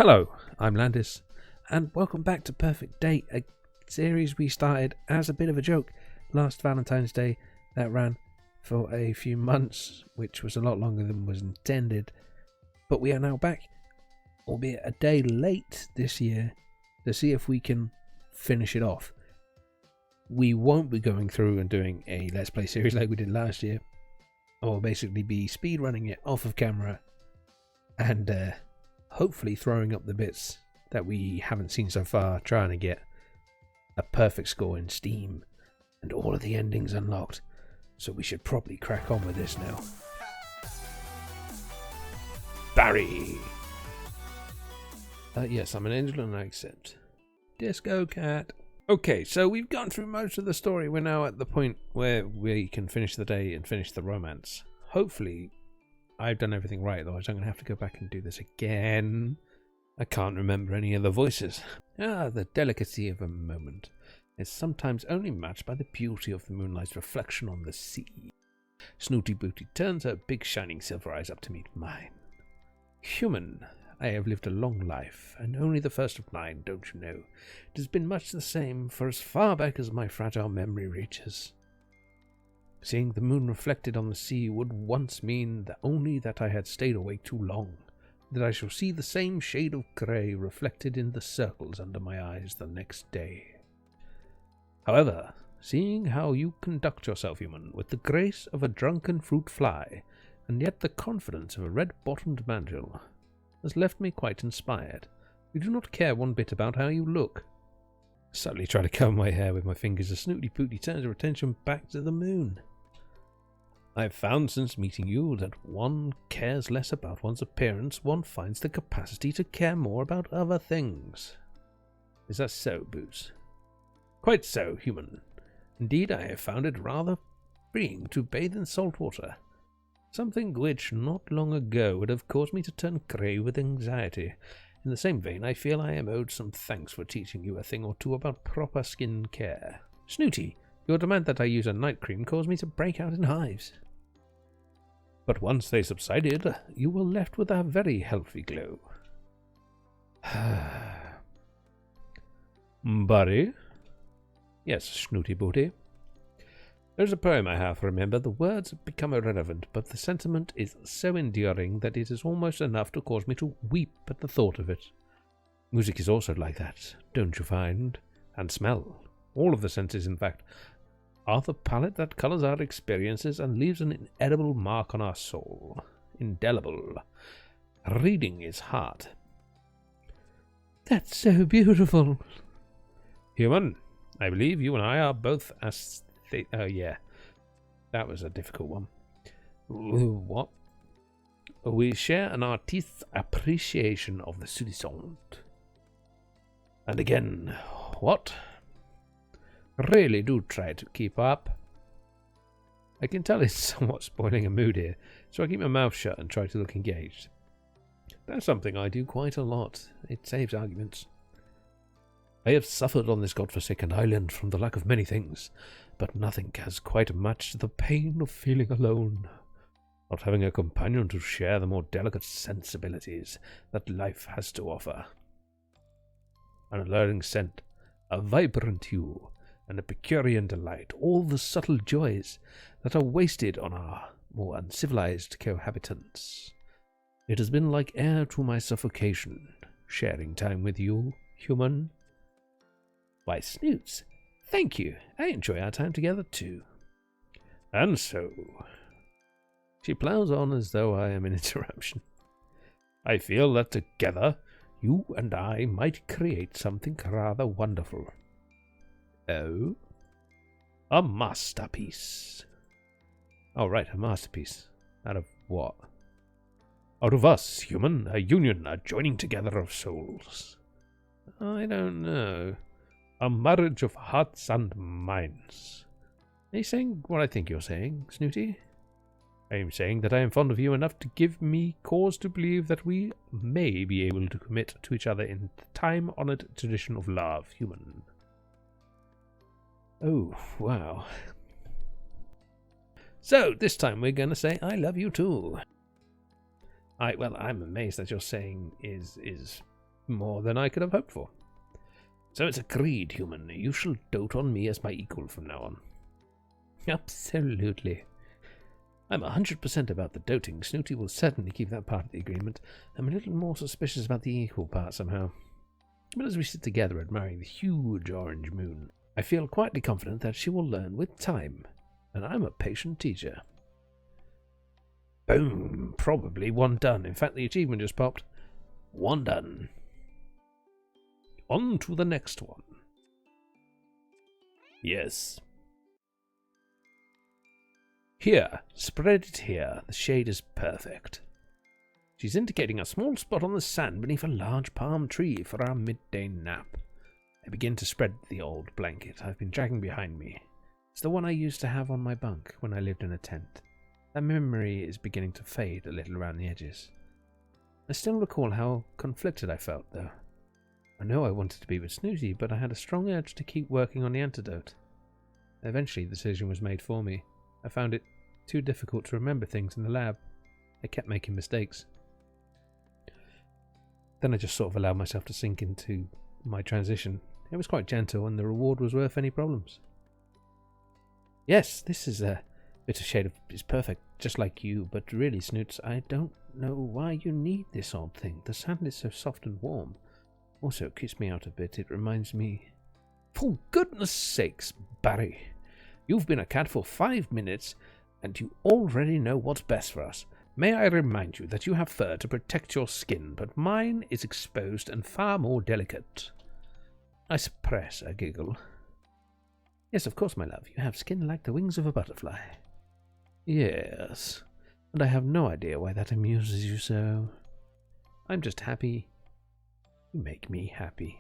Hello, I'm Landis, and welcome back to Purrfect Date, a series we started as a bit of a joke last Valentine's Day that ran for a few months, which was a lot longer than was intended. But we are now back, albeit a day late this year, to see if we can finish it off. We won't be going through and doing a Let's Play series like we did last year, or basically be speedrunning it off of camera and hopefully throwing up the bits that we haven't seen so far, trying to get a perfect score in Steam and all of the endings unlocked. So we should probably crack on with this now. Barry! Yes, I'm an angel and I accept. Disco Cat. Okay, so we've gone through most of the story. We're now at the point where we can finish the day and finish the romance. Hopefully, I've done everything right, otherwise I'm going to have to go back and do this again. I can't remember any of the voices. The delicacy of a moment is sometimes only matched by the beauty of the moonlight's reflection on the sea. Snooty Booty turns her big shining silver eyes up to meet mine. Human, I have lived a long life, and only the first of 9, don't you know? It has been much the same for as far back as my fragile memory reaches. Seeing the moon reflected on the sea would once mean only that I had stayed awake too long, that I shall see the same shade of grey reflected in the circles under my eyes the next day. However, seeing how you conduct yourself, human, with the grace of a drunken fruit fly, and yet the confidence of a red-bottomed mandrill, has left me quite inspired. You do not care one bit about how you look. I suddenly try to comb my hair with my fingers as Snooty Pooty turns her attention back to the moon. I have found since meeting you that one cares less about one's appearance, one finds the capacity to care more about other things. Is that so, Boots? Quite so, human. Indeed, I have found it rather freeing to bathe in salt water, something which not long ago would have caused me to turn grey with anxiety. In the same vein, I feel I am owed some thanks for teaching you a thing or two about proper skin care. Snooty, your demand that I use a night cream caused me to break out in hives. But once they subsided, you were left with a very healthy glow. Buddy? Yes, Snooty Booty. There's a poem I have, remember. The words have become irrelevant, but the sentiment is so endearing that it is almost enough to cause me to weep at the thought of it. Music is also like that, don't you find? And smell. All of the senses, in fact, are the palette that colours our experiences and leaves an inedible mark on our soul. Indelible. Reading is hard. That's so beautiful. Human, I believe you and I are both oh yeah, that was a difficult one. What? We share an artist's appreciation of the sousson. And again, what? Really do try to keep up. I can tell it's somewhat spoiling a mood here, so I keep my mouth shut and try to look engaged. That's something I do quite a lot. It saves arguments. I have suffered on this godforsaken island from the lack of many things, but nothing has quite matched the pain of feeling alone, not having a companion to share the more delicate sensibilities that life has to offer. An alluring scent, a vibrant hue, and a Epicurean delight, all the subtle joys that are wasted on our more uncivilized cohabitants. It has been like air to my suffocation, sharing time with you, human. Why, Snoots, thank you. I enjoy our time together too. And so, she ploughs on as though I am an interruption. I feel that together, you and I might create something rather wonderful. Oh? A masterpiece. Oh, right, a masterpiece. Out of what? Out of us, human, a union, a joining together of souls. I don't know. A marriage of hearts and minds. Are you saying what I think you're saying, Snooty? I am saying that I am fond of you enough to give me cause to believe that we may be able to commit to each other in the time-honoured tradition of love, human. Oh, wow. So, this time we're going to say, I love you too. I'm amazed that you're saying is More than I could have hoped for. So it's agreed, human. You shall dote on me as my equal from now on. Absolutely. I'm 100% about the doting. Snooty will certainly keep that part of the agreement. I'm a little more suspicious about the equal part somehow. But as we sit together admiring the huge orange moon, I feel quietly confident that she will learn with time, and I'm a patient teacher. Boom! Probably one done. In fact, the achievement just popped. One done. On to the next one. Yes. Here, spread it here. The shade is perfect. She's indicating a small spot on the sand beneath a large palm tree for our midday nap. I begin to spread the old blanket I've been dragging behind me. It's the one I used to have on my bunk when I lived in a tent. That memory is beginning to fade a little around the edges. I still recall how conflicted I felt, though. I know I wanted to be with Snooty, but I had a strong urge to keep working on the antidote. Eventually, the decision was made for me. I found it too difficult to remember things in the lab. I kept making mistakes. Then I just sort of allowed myself to sink into my transition. It was quite gentle, and the reward was worth any problems. Yes, this is a bit of shade is perfect, just like you, but really, Snoots, I don't know why you need this odd thing. The sand is so soft and warm. Also, it keeps me out a bit. It reminds me... For goodness sakes, Barry. You've been a cat for 5 minutes, and you already know what's best for us. May I remind you that you have fur to protect your skin, but mine is exposed and far more delicate. I suppress a giggle. Yes, of course, my love. You have skin like the wings of a butterfly. Yes, and I have no idea why that amuses you so. I'm just happy. You make me happy.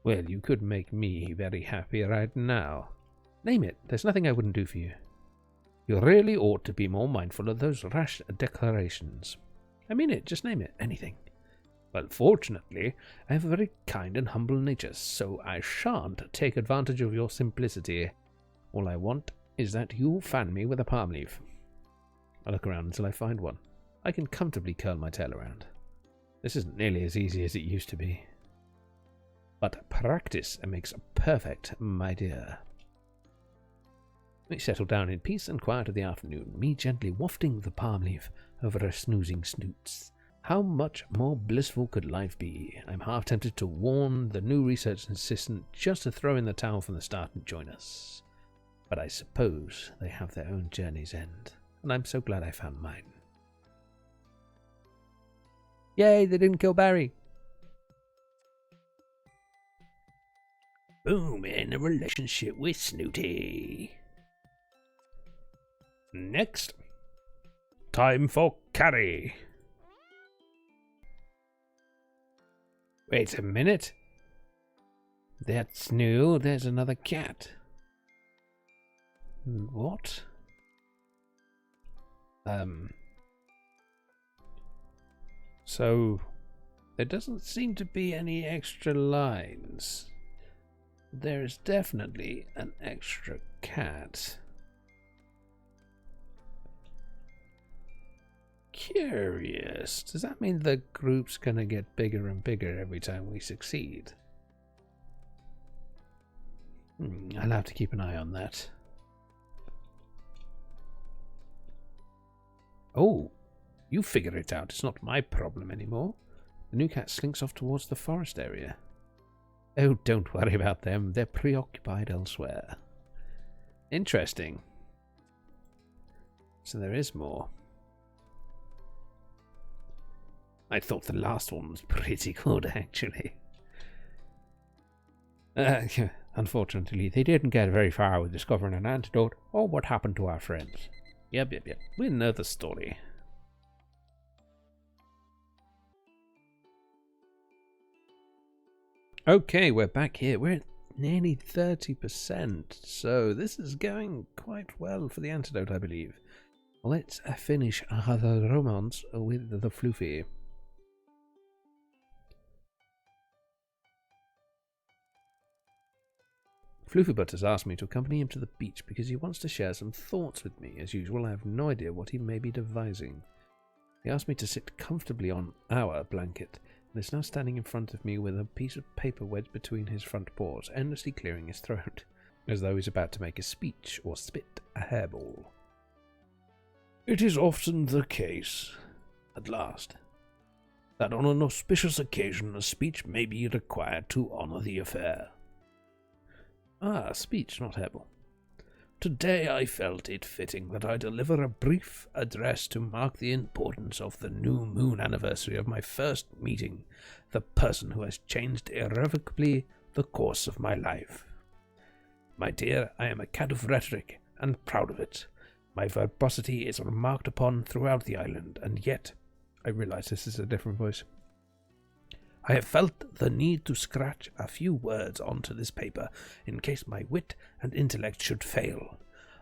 Well, you could make me very happy right now. Name it. There's nothing I wouldn't do for you. You really ought to be more mindful of those rash declarations. I mean it. Just name it. Anything. Well, fortunately, I have a very kind and humble nature, so I shan't take advantage of your simplicity. All I want is that you fan me with a palm leaf. I look around until I find one. I can comfortably curl my tail around. This isn't nearly as easy as it used to be. But practice makes perfect, my dear. We settle down in peace and quiet of the afternoon, me gently wafting the palm leaf over her snoozing snoots. How much more blissful could life be? I'm half tempted to warn the new research assistant just to throw in the towel from the start and join us. But I suppose they have their own journey's end, and I'm so glad I found mine. Yay, they didn't kill Barry! Boom, in a relationship with Snooty. Next. Time for Carrie. Wait a minute. That's new. There's another cat. What? So, there doesn't seem to be any extra lines. There is definitely an extra cat. Curious. Does that mean the group's gonna get bigger and bigger every time we succeed? I'll have to keep an eye on that. Oh, you figure it out. It's not my problem anymore. The new cat slinks off towards the forest area. Oh, don't worry about them. They're preoccupied elsewhere. Interesting. So there is more. I thought the last one was pretty good, actually. Unfortunately, they didn't get very far with discovering an antidote or what happened to our friends. Yep. We know the story. Okay, we're back here. We're at nearly 30%, so this is going quite well for the antidote, I believe. Let's finish the romance with the Floofy. Floofybut has asked me to accompany him to the beach because he wants to share some thoughts with me. As usual, I have no idea what he may be devising. He asked me to sit comfortably on our blanket and is now standing in front of me with a piece of paper wedged between his front paws, endlessly clearing his throat, as though he's about to make a speech or spit a hairball. It is often the case, at last, that on an auspicious occasion a speech may be required to honour the affair. Ah, speech, not hairball. Today I felt it fitting that I deliver a brief address to mark the importance of the new moon anniversary of my first meeting the person who has changed irrevocably the course of my life. My dear, I am a cat of rhetoric, and proud of it. My verbosity is remarked upon throughout the island, and yet, I realize this is a different voice, I have felt the need to scratch a few words onto this paper in case my wit and intellect should fail,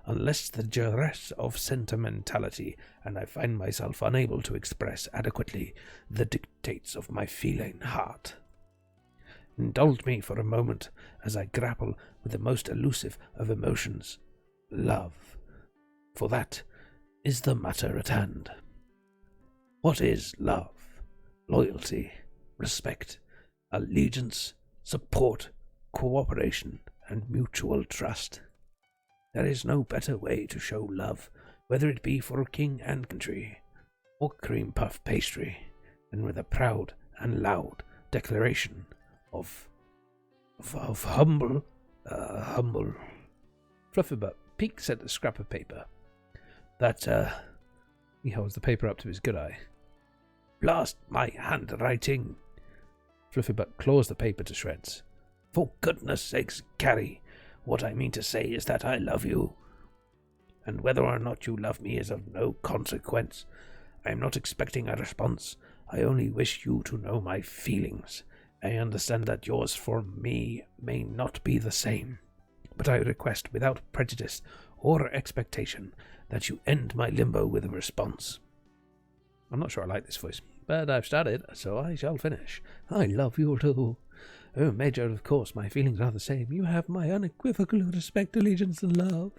unless the duress of sentimentality, and I find myself unable to express adequately the dictates of my feline heart. Indulge me for a moment as I grapple with the most elusive of emotions, love, for that is the matter at hand. What is love? Loyalty, respect, allegiance, support, cooperation, and mutual trust. There is no better way to show love, whether it be for king and country, or cream puff pastry, than with a proud and loud declaration of humble. Fluffybutt peeks at the scrap of paper. He holds the paper up to his good eye. Blast my handwriting! Fluffybutt claws the paper to shreds. For goodness sakes, Carrie, what I mean to say is that I love you. And whether or not you love me is of no consequence. I am not expecting a response. I only wish you to know my feelings. I understand that yours for me may not be the same, but I request without prejudice or expectation that you end my limbo with a response. I'm not sure I like this voice, but I've started, so I shall finish. I love you too. Oh, Major, of course, my feelings are the same. You have my unequivocal respect, allegiance, and love.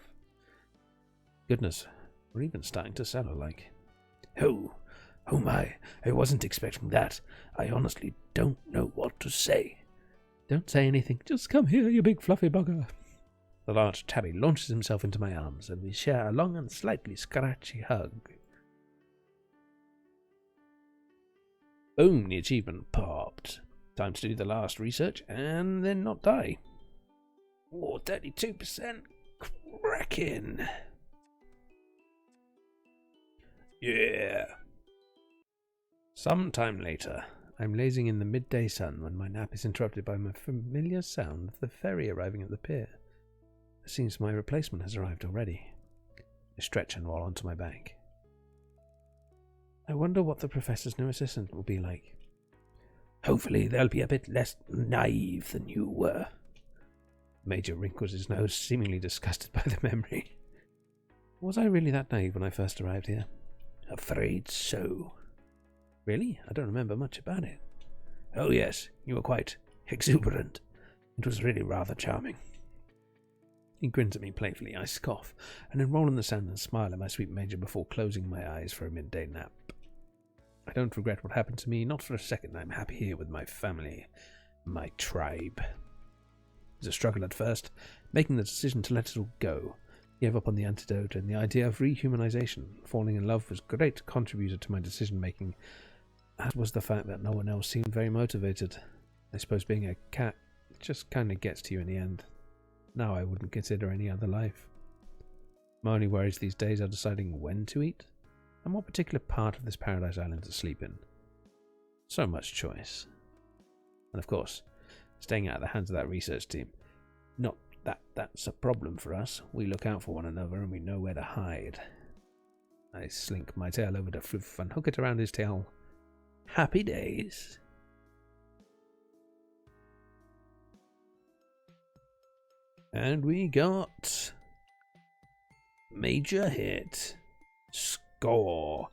Goodness, we're even starting to sound alike. Oh my, I wasn't expecting that. I honestly don't know what to say. Don't say anything. Just come here, you big fluffy bugger. The large tabby launches himself into my arms, and we share a long and slightly scratchy hug. Boom, the achievement popped. Time to do the last research and then not die. Oh, 32%. Cracking. Yeah. Sometime later, I'm lazing in the midday sun when my nap is interrupted by my familiar sound of the ferry arriving at the pier. It seems my replacement has arrived already. I stretch and roll onto my back. I wonder what the professor's new assistant will be like. Hopefully they'll be a bit less naive than you were. Major wrinkles his nose, seemingly disgusted by the memory. Was I really that naive when I first arrived here? Afraid so. Really? I don't remember much about it. Oh yes, you were quite exuberant. It was really rather charming. He grins at me playfully. I scoff, and then roll in the sand and smile at my sweet Major before closing my eyes for a midday nap. I don't regret what happened to me, not for a second. I'm happy here with my family, my tribe. It was a struggle at first, making the decision to let it all go. Gave up on the antidote, and the idea of rehumanization. Falling in love was a great contributor to my decision-making, as was the fact that no one else seemed very motivated. I suppose being a cat just kind of gets to you in the end. Now I wouldn't consider any other life. My only worries these days are deciding when to eat, and what particular part of this paradise island to sleep in. So much choice. And of course, staying out of the hands of that research team. Not that that's a problem for us. We look out for one another and we know where to hide. I slink my tail over to Floof and hook it around his tail. Happy days. And we got major hit. Score.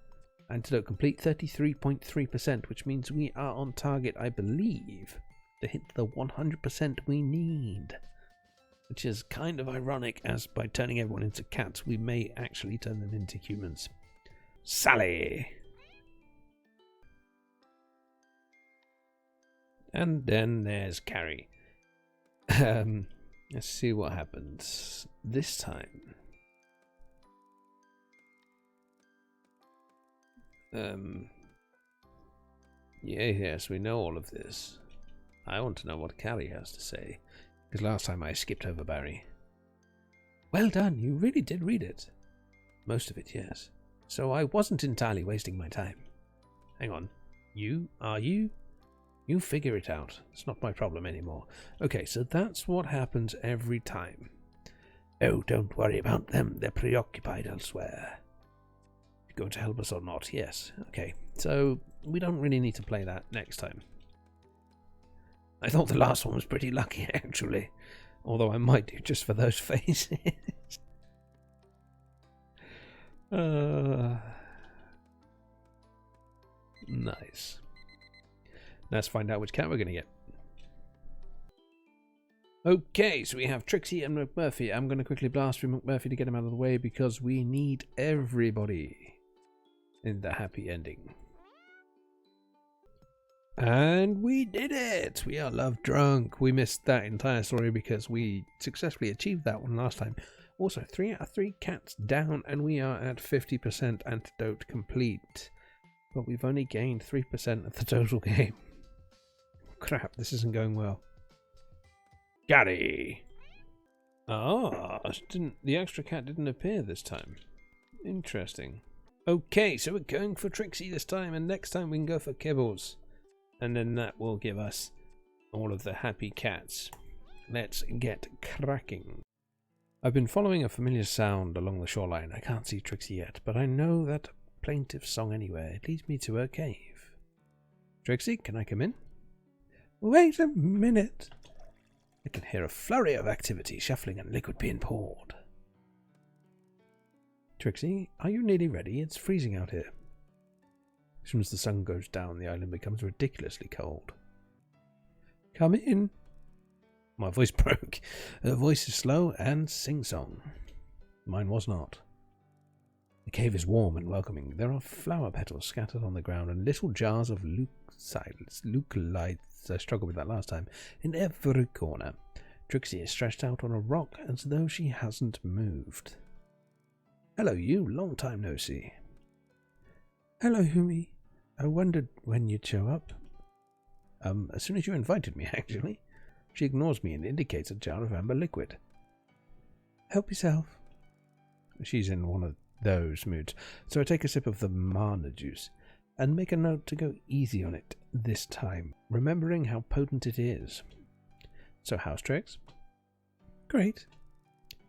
Antidote complete 33.3%, which means we are on target, I believe, to hit the 100% we need. Which is kind of ironic, as by turning everyone into cats, we may actually turn them into humans. Sally! And then there's Carrie. Let's see what happens this time. Yes, we know all of this. I want to know what Carrie has to say, because last time I skipped over Barry. Well done, you really did read it. Most of it, yes. So I wasn't entirely wasting my time. Hang on. Are you? You figure it out. It's not my problem anymore. Okay, so that's what happens every time. Oh, don't worry about them. They're preoccupied elsewhere. You're going to help us or not? Yes. Okay, so we don't really need to play that next time. I thought the last one was pretty lucky, actually. Although I might do just for those faces. Nice. Let's find out which cat we're going to get. Okay, so we have Trixie and McMurphy. I'm going to quickly blast through McMurphy to get him out of the way because we need everybody in the happy ending. And we did it! We are love drunk. We missed that entire story because we successfully achieved that one last time. Also, 3 out of 3 cats down, and we are at 50% antidote complete. But we've only gained 3% of the total game. Crap, this isn't going well. Gary! Ah, the extra cat didn't appear this time. Interesting. Okay, so we're going for Trixie this time, and next time we can go for Kibbles. And then that will give us all of the happy cats. Let's get cracking. I've been following a familiar sound along the shoreline. I can't see Trixie yet, but I know that plaintive song anywhere. It leads me to her cave. Trixie, can I come in? Wait a minute. I can hear a flurry of activity, shuffling and liquid being poured. Trixie, are you nearly ready? It's freezing out here. As soon as the sun goes down, the island becomes ridiculously cold. Come in. My voice broke. Her voice is slow and sing-song. Mine was not. The cave is warm and welcoming. There are flower petals scattered on the ground and little jars of leucolites, I struggled with that last time, in every corner. Trixie is stretched out on a rock as though she hasn't moved. Hello, you. Long time no see. Hello, Humi. I wondered when you'd show up. As soon as you invited me, actually. She ignores me and indicates a jar of amber liquid. Help yourself. She's in one of those moods, so I take a sip of the mana juice and make a note to go easy on it this time, remembering how potent it is. So how's Trix? Great.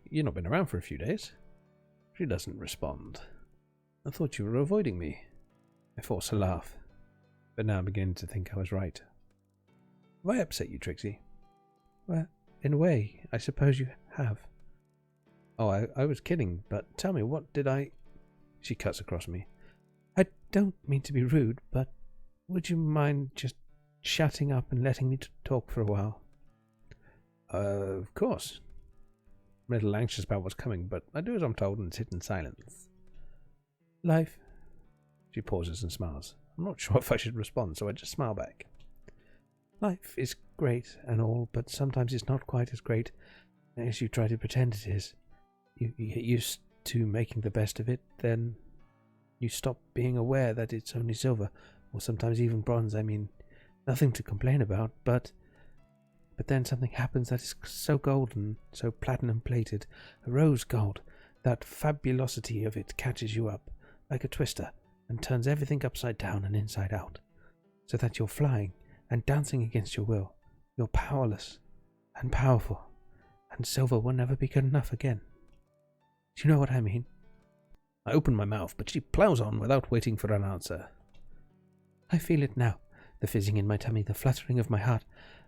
You've not been around for a few days. She doesn't respond. I thought you were avoiding me. I force a laugh, but now I'm beginning to think I was right. Have I upset you, Trixie? Well, in a way, I suppose you have. Oh, I was kidding, but tell me, what did I... She cuts across me. I don't mean to be rude, but would you mind just shutting up and letting me talk for a while? Of course. I'm a little anxious about what's coming, but I do as I'm told and sit in silence. Life. She pauses and smiles. I'm not sure if I should respond, so I just smile back. Life is great and all, but sometimes it's not quite as great as you try to pretend it is. You get used to making the best of it, then you stop being aware that it's only silver, or sometimes even bronze. I mean, nothing to complain about, but then something happens that is so golden, so platinum-plated, a rose gold. That fabulosity of it catches you up, like a twister, and turns everything upside down and inside out, so that you're flying and dancing against your will. You're powerless and powerful, and silver will never be good enough again. Do you know what I mean? I open my mouth, but she plows on without waiting for an answer. I feel it now, the fizzing in my tummy, the fluttering of my heart.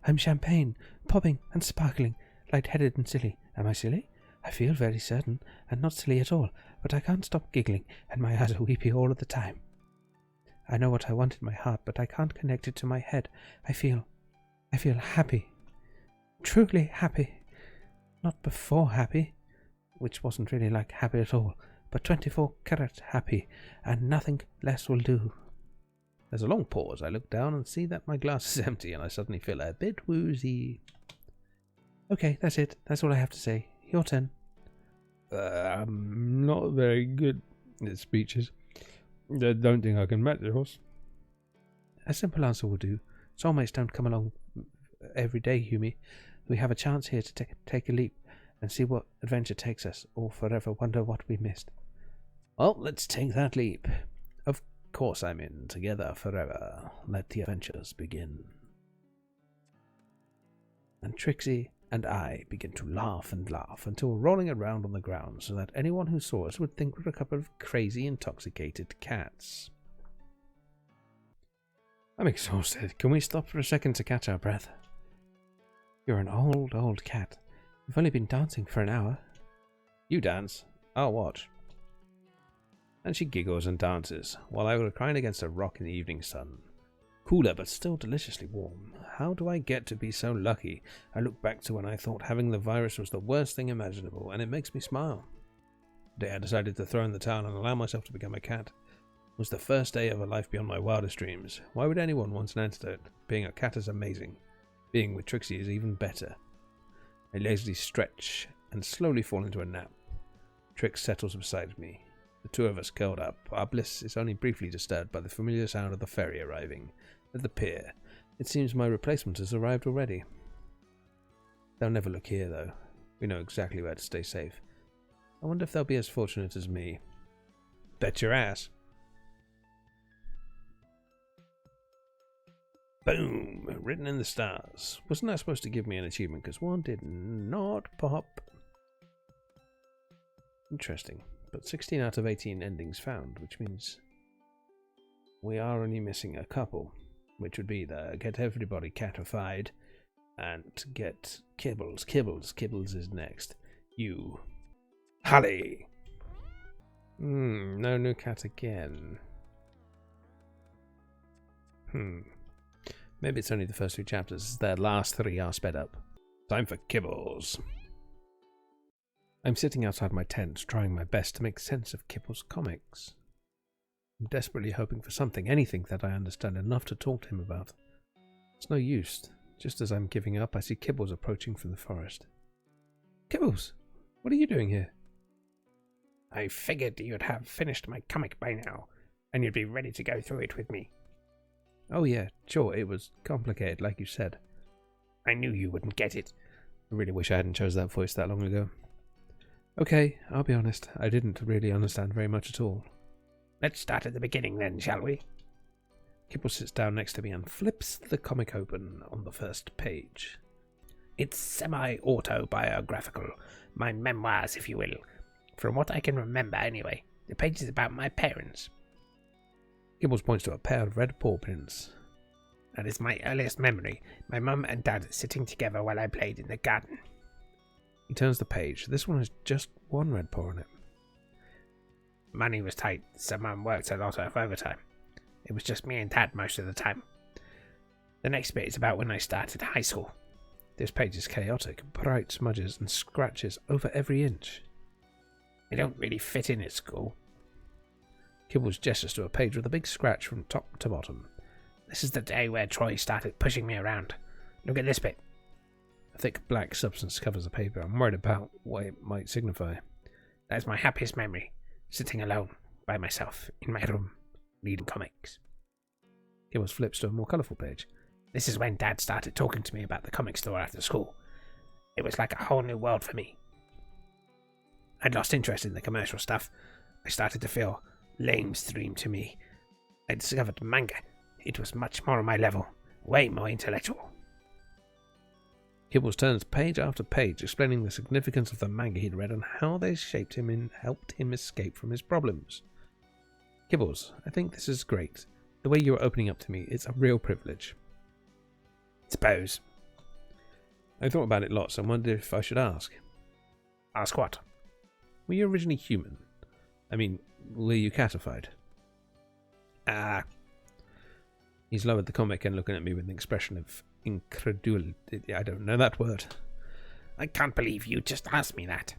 I'm champagne, popping and sparkling, light-headed and silly. Am I silly? I feel very certain, and not silly at all, but I can't stop giggling, and my eyes are weepy all of the time. I know what I want in my heart, but I can't connect it to my head. I feel happy. Truly happy. Not before happy, which wasn't really like happy at all, but 24 karat happy, and nothing less will do. There's a long pause. I look down and see that my glass is empty, and I suddenly feel a bit woozy. Okay, that's it. That's all I have to say. Your turn. I'm not very good at speeches. I don't think I can match yours. A simple answer will do. Soulmates don't come along every day, Humi. We have a chance here to take a leap and see what adventure takes us, or forever wonder what we missed. Well, let's take that leap. Of course I'm in. Together forever. Let the adventures begin. And Trixie and I begin to laugh and laugh until we're rolling around on the ground so that anyone who saw us would think we're a couple of crazy, intoxicated cats. I'm exhausted. Can we stop for a second to catch our breath? You're an old, old cat. You've only been dancing for an hour. You dance. I'll watch. And she giggles and dances, while I recline against a rock in the evening sun. Cooler, but still deliciously warm. How do I get to be so lucky? I look back to when I thought having the virus was the worst thing imaginable, and it makes me smile. The day I decided to throw in the towel and allow myself to become a cat was the first day of a life beyond my wildest dreams. Why would anyone want an antidote? Being a cat is amazing. Being with Trixie is even better. I lazily stretch and slowly fall into a nap. Trix settles beside me. The two of us curled up. Our bliss is only briefly disturbed by the familiar sound of the ferry arriving at the pier. It seems my replacement has arrived already. They'll never look here, though. We know exactly where to stay safe. I wonder if they'll be as fortunate as me. Bet your ass. Boom! Written in the stars. Wasn't that supposed to give me an achievement? Because one did not pop. Interesting. But 16 out of 18 endings found, which means we are only missing a couple, which would be the get everybody catified and get Kibbles. Kibbles is next. You. Holly! No new cat again. Maybe it's only the first 3 chapters. Their last 3 are sped up. Time for Kibbles. I'm sitting outside my tent, trying my best to make sense of Kibble's comics. I'm desperately hoping for something, anything that I understand enough to talk to him about. It's no use. Just as I'm giving up, I see Kibbles approaching from the forest. Kibbles, what are you doing here? I figured you'd have finished my comic by now, and you'd be ready to go through it with me. Oh yeah, sure, it was complicated, like you said. I knew you wouldn't get it. I really wish I hadn't chose that voice that long ago. Okay, I'll be honest, I didn't really understand very much at all. Let's start at the beginning then, shall we? Kibble sits down next to me and flips the comic open on the first page. It's semi-autobiographical, my memoirs, if you will. From what I can remember, anyway. The page is about my parents. Kibbles points to a pair of red paw prints. That is my earliest memory, my mum and dad sitting together while I played in the garden. He turns the page. This one has just one red paw on it. Money was tight, so Mum worked a lot of overtime. It was just me and Dad most of the time. The next bit is about when I started high school. This page is chaotic, bright smudges and scratches over every inch. I don't really fit in at school. Kibbles gestures to a page with a big scratch from top to bottom. This is the day where Troy started pushing me around. Look at this bit. A thick black substance covers the paper. I'm worried about what it might signify. That is my happiest memory, sitting alone, by myself, in my room, reading comics. Kibbles flips to a more colourful page. This is when Dad started talking to me about the comic store after school. It was like a whole new world for me. I'd lost interest in the commercial stuff. I started to feel lamestream to me. I discovered manga. It was much more on my level, way more intellectual. Kibbles turns page after page, explaining the significance of the manga he'd read and how they shaped him and helped him escape from his problems. Kibbles, I think this is great. The way you're opening up to me, it's a real privilege. Suppose. I thought about it lots and wondered if I should ask. Ask what? Were you originally human? I mean, were you catified? He's lowered the comic and looking at me with an expression of incredulity. I don't know that word. I can't believe you just asked me that.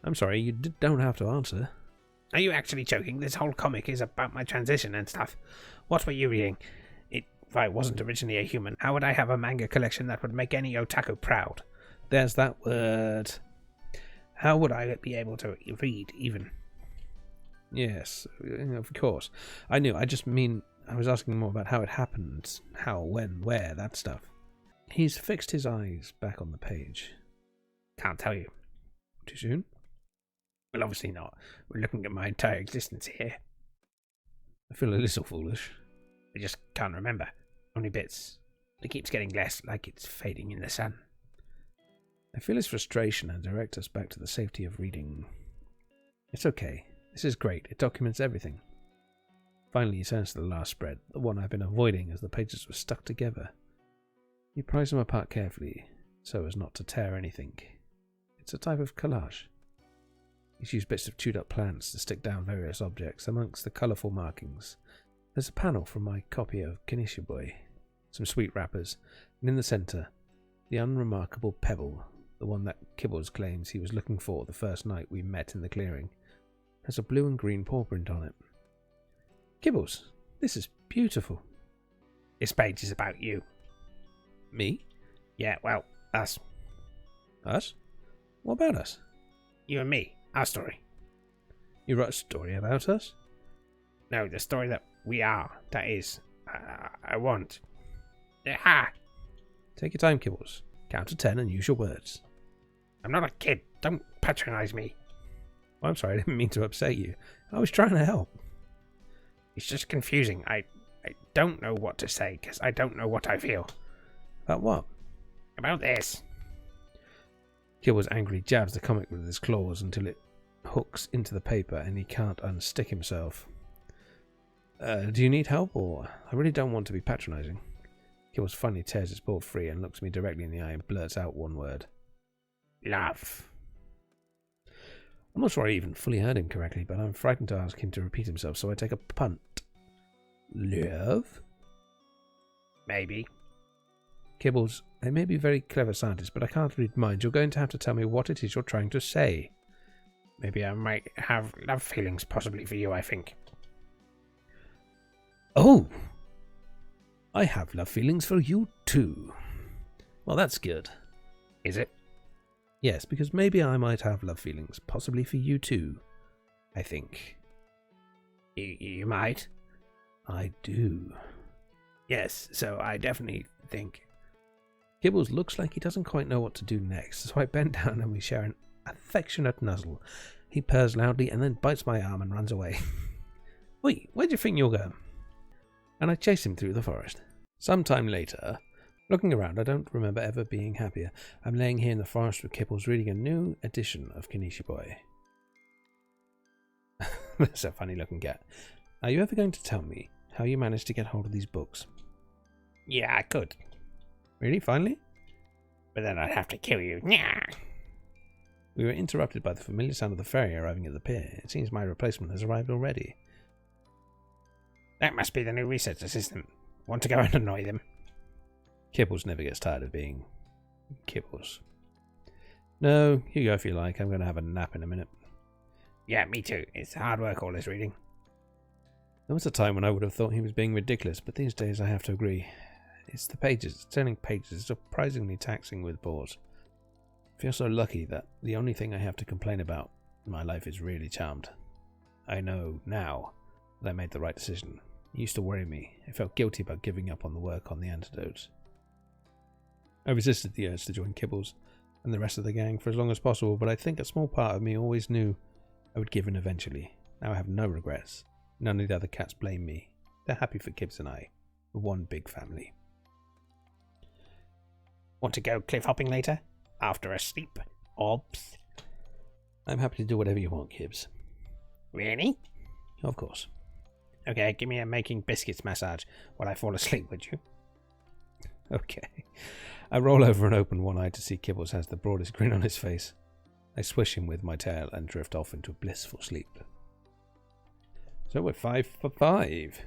I'm sorry, you don't have to answer. Are you actually joking? This whole comic is about my transition and stuff. What were you reading? If I wasn't originally a human, how would I have a manga collection that would make any otaku proud? There's that word. How would I be able to read, even? Yes, of course. I knew. I just mean, I was asking more about how it happened. How, when, where, that stuff. He's fixed his eyes back on the page. Can't tell you. Too soon? Well, obviously not. We're looking at my entire existence here. I feel a little foolish. I just can't remember. Only bits. It keeps getting less, like it's fading in the sun. I feel his frustration and direct us back to the safety of reading. It's okay. This is great. It documents everything. Finally, he turns to the last spread, the one I've been avoiding as the pages were stuck together. He pries them apart carefully, so as not to tear anything. It's a type of collage. He's used bits of chewed up plants to stick down various objects amongst the colourful markings. There's a panel from my copy of Kinishiboy, some sweet wrappers, and in the centre, the unremarkable pebble, the one that Kibbles claims he was looking for the first night we met in the clearing, has a blue and green paw print on it. Kibbles, this is beautiful. This page is about you. Me? Yeah, well, us. Us? What about us? You and me. Our story. You wrote a story about us? No, the story that we are. That is. I want. Ha! Take your time, Kibbles. Count to 10 and use your words. I'm not a kid. Don't patronize me. Well, I'm sorry, I didn't mean to upset you. I was trying to help. It's just confusing. I don't know what to say because I don't know what I feel. About what? About this. Kibbles angrily jabs the comic with his claws until it hooks into the paper and he can't unstick himself. Do you need help, or I really don't want to be patronising? Kibbles finally tears his paw free and looks me directly in the eye and blurts out one word. Love. I'm not sure I even fully heard him correctly, but I'm frightened to ask him to repeat himself, so I take a punt. Love? Maybe. Kibbles, I may be a very clever scientist, but I can't read minds. You're going to have to tell me what it is you're trying to say. Maybe I might have love feelings possibly for you, I think. Oh! I have love feelings for you too. Well, that's good. Is it? Yes, because maybe I might have love feelings, possibly for you too. I think. You might? I do. Yes, so I definitely think. Kibbles looks like he doesn't quite know what to do next, so I bend down and we share an affectionate nuzzle. He purrs loudly and then bites my arm and runs away. Wait, where do you think you're going? And I chase him through the forest. Sometime later, looking around, I don't remember ever being happier. I'm laying here in the forest with Kibbles reading a new edition of Kinishiboy. That's a funny looking cat. Are you ever going to tell me how you managed to get hold of these books? Yeah, I could. Really, finally? But then I'd have to kill you. Nyah! We were interrupted by the familiar sound of the ferry arriving at the pier. It seems my replacement has arrived already. That must be the new research assistant. Want to go and annoy them? Kibbles never gets tired of being Kibbles. No, you go if you like. I'm going to have a nap in a minute. Yeah, me too. It's hard work, all this reading. There was a time when I would have thought he was being ridiculous, but these days I have to agree. It's the pages. Turning pages is surprisingly taxing with pause. I feel so lucky that the only thing I have to complain about in my life is really charmed. I know now that I made the right decision. It used to worry me. I felt guilty about giving up on the work on the antidotes. I resisted the urge to join Kibbles and the rest of the gang for as long as possible, but I think a small part of me always knew I would give in eventually. Now I have no regrets. None of the other cats blame me. They're happy for Kibbs and I. We're one big family. Want to go cliff hopping later? After a sleep? Obs? I'm happy to do whatever you want, Kibbs. Really? Of course. Okay, give me a making biscuits massage while I fall asleep, would you? Okay. I roll over and open one eye to see Kibbles has the broadest grin on his face. I swish him with my tail and drift off into blissful sleep. So we're 5 for 5.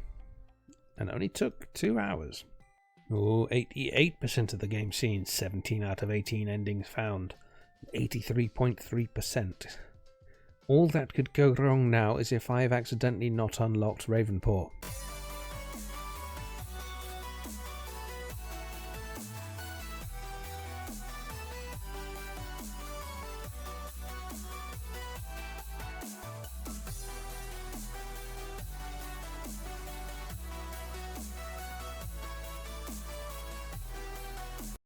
And only took 2 hours. Oh, 88% of the game seen, 17 out of 18 endings found. 83.3%. All that could go wrong now is if I have accidentally not unlocked Ravenpaw.